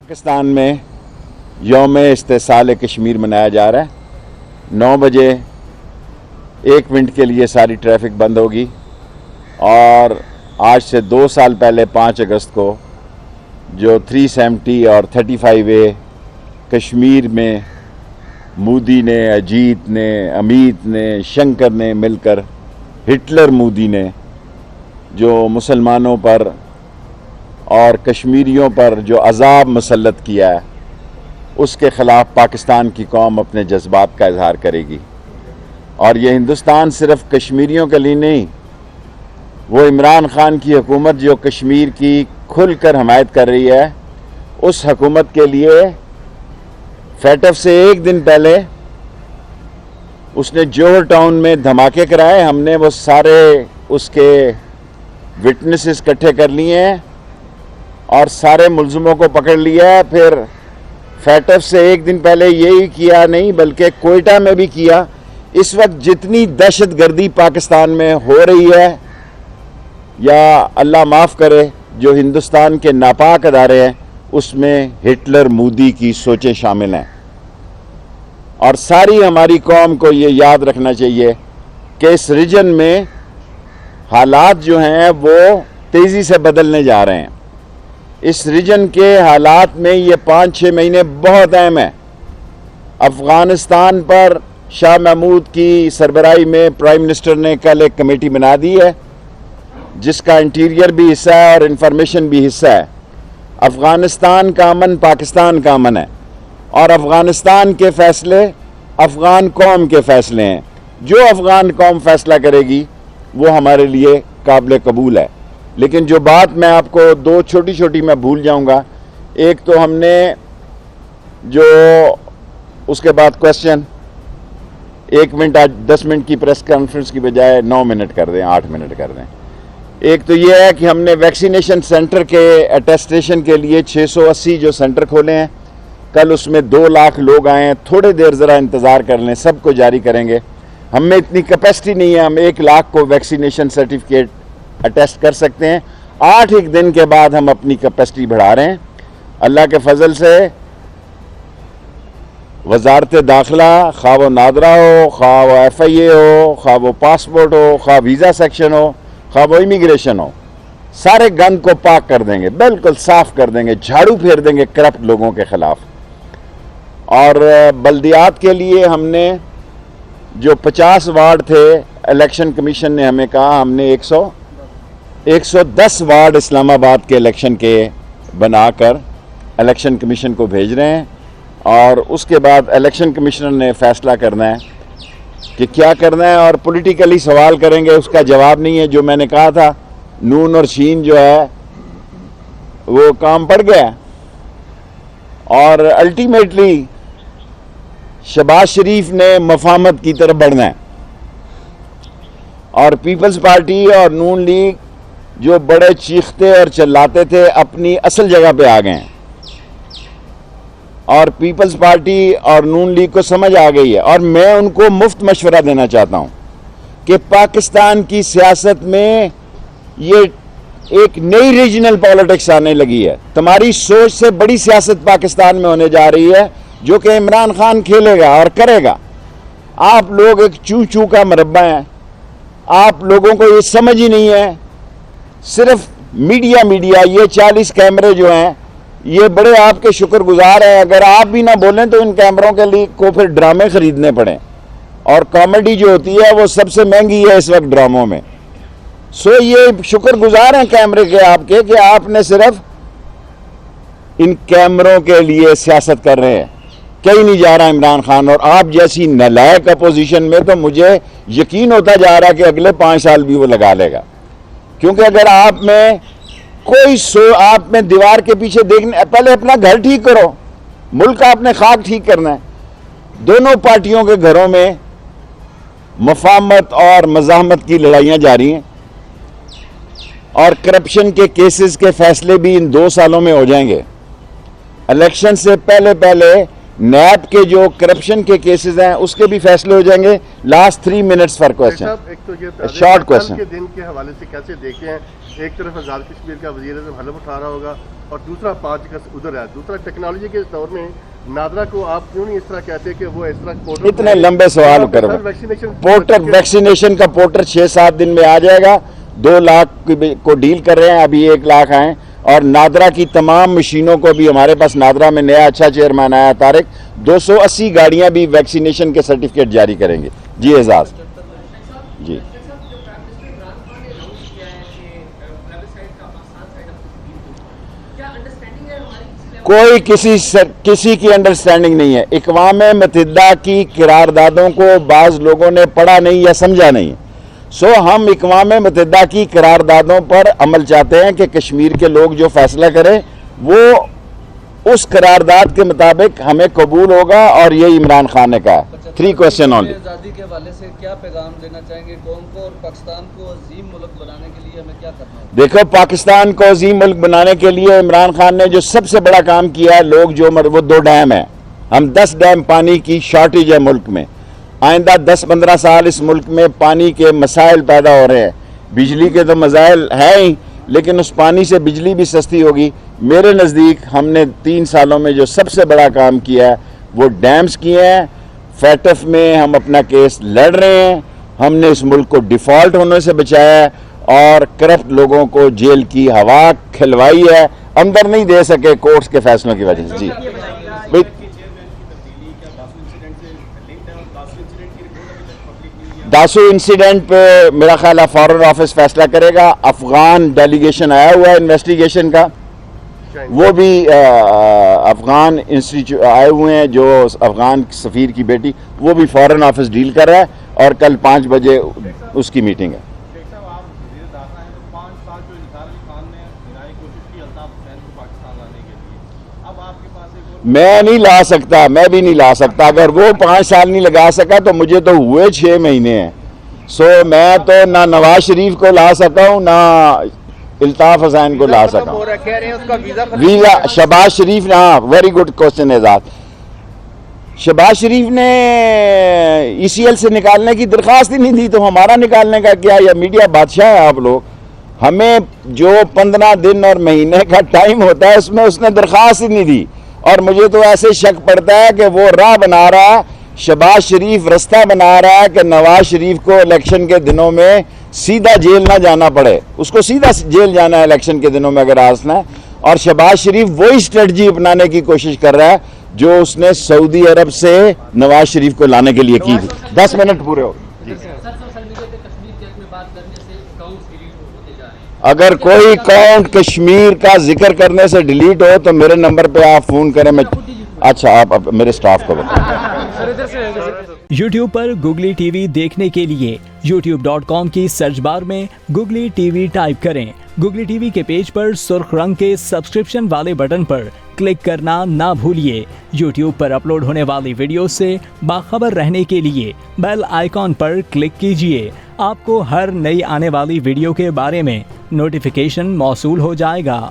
पाकिस्तान में यौम इस्तिसाल कश्मीर मनाया जा रहा है। 9 बजे 1 मिनट के लिए सारी ट्रैफिक बंद होगी और आज से 2 साल पहले 5 अगस्त को जो 370 और 35A कश्मीर में मोदी ने, अजीत ने, अमित ने, शंकर ने मिलकर हिटलर मोदी ने जो मुसलमानों पर और कश्मीरियों पर जो अजाब मुसल्लत किया है, उसके ख़िलाफ़ पाकिस्तान की कौम अपने जज्बात का इजहार करेगी। और ये हिंदुस्तान सिर्फ कश्मीरियों के लिए नहीं, वो इमरान खान की हुकूमत जो कश्मीर की खुलकर हमायत कर रही है, उस हुकूमत के लिए फैटफ से 1 दिन पहले उसने जोहर टाउन में धमाके कराए। हमने वो सारे उसके विटनेसेस इकट्ठे कर लिए हैं और सारे मुल्ज़िमों को पकड़ लिया है। फिर फैटफ से 1 दिन पहले यही किया नहीं बल्कि कोयटा में भी किया। इस वक्त जितनी दहशतगर्दी पाकिस्तान में हो रही है, या अल्लाह माफ़ करे जो हिंदुस्तान के नापाक अदारे हैं, उसमें हिटलर मोदी की सोचें शामिल हैं। और सारी हमारी कौम को ये याद रखना चाहिए कि इस रीजन में हालात जो हैं वो तेज़ी से बदलने जा रहे हैं। इस रीजन के हालात में ये 5-6 महीने बहुत अहम है। अफ़गानिस्तान पर शाह महमूद की सरबराही में प्राइम मिनिस्टर ने कल एक कमेटी बना दी है जिसका इंटीरियर भी हिस्सा है और इंफॉर्मेशन भी हिस्सा है। अफ़गानिस्तान का अमन पाकिस्तान का अमन है और अफ़गानिस्तान के फ़ैसले अफ़गान कौम के फ़ैसले हैं। जो अफ़गान कौम फ़ैसला करेगी वो हमारे लिए काबिल कबूल है। लेकिन जो बात मैं आपको 2 छोटी छोटी मैं भूल जाऊंगा, एक तो हमने जो उसके बाद क्वेश्चन 1 मिनट, आज 10 मिनट की प्रेस कॉन्फ्रेंस की बजाय 9 मिनट कर दें, 8 मिनट कर दें। एक तो ये है कि हमने वैक्सीनेशन सेंटर के अटेस्टेशन के लिए 680 जो सेंटर खोले हैं, कल उसमें 2 लाख लोग आए हैं। थोड़ी देर ज़रा इंतज़ार कर लें, सबको जारी करेंगे। हम में इतनी कैपेसिटी नहीं है, हम 1 लाख को वैक्सीनेशन सर्टिफिकेट अटेस्ट कर सकते हैं। 8 दिन के बाद हम अपनी कैपेसिटी बढ़ा रहे हैं। अल्लाह के फजल से वजारत दाखिला, खा वो नादरा हो, खा वो FIA हो, खा वो पासपोर्ट हो, खा वीज़ा सेक्शन हो, खा वो इमिग्रेशन हो, सारे गंद को पाक कर देंगे, बिल्कुल साफ कर देंगे, झाड़ू फेर देंगे करप्ट लोगों के खिलाफ। और बल्दियात के लिए हमने जो 50 वार्ड थे, इलेक्शन कमीशन ने हमें कहा हमने 110 वार्ड इस्लामाबाद के इलेक्शन के बनाकर इलेक्शन कमीशन को भेज रहे हैं। और उसके बाद इलेक्शन कमिश्नर ने फैसला करना है कि क्या करना है और पॉलिटिकली सवाल करेंगे, उसका जवाब नहीं है। जो मैंने कहा था नून और शीन जो है वो काम पड़ गया और अल्टीमेटली शहबाज शरीफ ने मफाहमत की तरफ बढ़ना है और पीपल्स पार्टी और नून लीग जो बड़े चीखते और चिल्लाते थे अपनी असल जगह पे आ गए हैं। और पीपल्स पार्टी और नून लीग को समझ आ गई है। और मैं उनको मुफ्त मशवरा देना चाहता हूं कि पाकिस्तान की सियासत में ये एक नई रीजनल पॉलिटिक्स आने लगी है। तुम्हारी सोच से बड़ी सियासत पाकिस्तान में होने जा रही है जो कि इमरान खान खेलेगा और करेगा। आप लोग एक चू चू का मरब्बा हैं। आप लोगों को ये समझ ही नहीं है। सिर्फ मीडिया ये 40 कैमरे जो हैं ये बड़े आपके शुक्रगुजार हैं। अगर आप भी ना बोलें तो इन कैमरों के लिए को फिर ड्रामे खरीदने पड़े और कॉमेडी जो होती है वो सबसे महंगी है इस वक्त ड्रामों में। सो ये शुक्रगुजार हैं कैमरे के आपके कि आपने सिर्फ इन कैमरों के लिए सियासत कर रहे हैं। कहीं नहीं जा रहा इमरान खान। और आप जैसी नालायक अपोजिशन में तो मुझे यकीन होता जा रहा है कि अगले 5 साल भी वो लगा लेगा। क्योंकि अगर आप में कोई आप में दीवार के पीछे देखने, पहले अपना घर ठीक करो, मुल्क आपने खाक ठीक करना है। दोनों पार्टियों के घरों में मुफाहमत और मज़ाहमत की लड़ाइयाँ जारी हैं और करप्शन के केसेस के फैसले भी इन 2 सालों में हो जाएंगे। इलेक्शन से पहले पहले नैब के जो करप्शन के केसेस हैं उसके भी फैसले हो जाएंगे। Last 3 minutes for question. एक तो ये शॉर्ट क्वेश्चन के दिन के हवाले से कैसे देखें हैं, एक तरफ आज़ाद कश्मीर का वज़ीर आज़म हलफ उठा रहा होगा और दूसरा 5 अगस्त उधर है, दूसरा टेक्नोलॉजी के दौर में नादरा को आप क्यों नहीं इस तरह कहते कि वो इस तरह इतने लंबे सवाल करो। पोर्टर वैक्सीनेशन का पोर्टर 6-7 दिन में आ जाएगा। 2 लाख को डील कर रहे हैं, अभी 1 लाख आए। और नादरा की तमाम मशीनों को भी, हमारे पास नादरा में नया अच्छा चेयरमैन आया तारिक, 280 गाड़ियां भी वैक्सीनेशन के सर्टिफिकेट जारी करेंगे। जी एजाज जी। कोई किसी की अंडरस्टैंडिंग नहीं है। इक़वाम मुत्तहिदा की करारदादों को बाज़ लोगों ने पढ़ा नहीं या समझा नहीं। सो हम इक़वाम मुत्तहिदा की करारदादों पर अमल चाहते हैं कि कश्मीर के लोग जो फैसला करें वो उस करारदाद के मुताबिक हमें कबूल होगा, और ये इमरान खान ने कहा। 3 क्वेश्चन ऑनली। आज़ादी के हवाले से क्या पैगाम देना चाहेंगे कौम को, और पाकिस्तान को अजीम मुल्क बनाने के लिए हमें क्या करना है? देखो, पाकिस्तान को अजीम मुल्क बनाने के लिए इमरान खान ने जो सबसे बड़ा काम किया है, लोग जो वो 2 डैम है। हम 10 डैम पानी की शॉर्टेज है मुल्क में। आइंदा 10-15 साल इस मुल्क में पानी के मसाइल पैदा हो रहे हैं। बिजली के तो मसाइल है ही, लेकिन उस पानी से बिजली भी सस्ती होगी। मेरे नज़दीक हमने 3 सालों में जो सबसे बड़ा काम किया है वो डैम्स किए हैं। फैटफ में हम अपना केस लड़ रहे हैं। हमने इस मुल्क को डिफ़ॉल्ट होने से बचाया है और करप्ट लोगों को जेल की हवा खिलवाई है, अंदर नहीं दे सके कोर्ट्स के फैसलों की वजह से। जी भाई, दासू इंसिडेंट पे मेरा ख्याल है फॉरेन ऑफिस फैसला करेगा। अफगान डेलीगेशन आया हुआ है इन्वेस्टिगेशन का, वो भी अफगान इंस्टीट्यूट आए हुए हैं, जो अफगान सफ़ीर की बेटी, वो भी फॉरेन ऑफिस डील कर रहा है और कल 5 बजे उसकी मीटिंग है। मैं नहीं ला सकता, मैं भी नहीं ला सकता। अगर वो 5 साल नहीं लगा सका तो मुझे तो हुए 6 महीने हैं। सो मैं तो ना नवाज शरीफ को ला सका हूँ, ना इल्ताफ हुसैन को ला सका। वीज़ा शहबाज शरीफ ने, हाँ very good question Ejaz. Shahbaz Sharif ने ECL से निकालने की दरख्वास्त ही नहीं दी, तो हमारा निकालने का क्या? या मीडिया बादशाह है आप लोग। हमें जो 15 दिन और महीने का टाइम होता है उसमें उसने दरख्वास्त ही नहीं दी। और मुझे तो ऐसे शक पड़ता है कि वो राह बना रहा है, शहबाज शरीफ रास्ता बना रहा है कि नवाज शरीफ को इलेक्शन के दिनों में सीधा जेल ना जाना पड़े। उसको सीधा जेल जाना है इलेक्शन के दिनों में अगर आसना है। और शहबाज शरीफ वही स्ट्रेटजी अपनाने की कोशिश कर रहा है जो उसने सऊदी अरब से नवाज शरीफ को लाने के लिए की थी। 10 मिनट पूरे हो। अगर कोई अकाउंट कश्मीर का जिक्र करने से डिलीट हो तो मेरे नंबर पे आप फ़ोन करें। मैं अच्छा, आप मेरे स्टाफ को बताएं। YouTube पर Googly TV देखने के लिए youtube.com की सर्च बार में Googly TV टाइप करें। Googly TV के पेज पर सुर्ख रंग के सब्सक्रिप्शन वाले बटन पर क्लिक करना ना भूलिए। YouTube पर अपलोड होने वाली वीडियो से बाखबर रहने के लिए बेल आइकॉन पर क्लिक कीजिए। आपको हर नई आने वाली वीडियो के बारे में नोटिफिकेशन मौसूल हो जाएगा।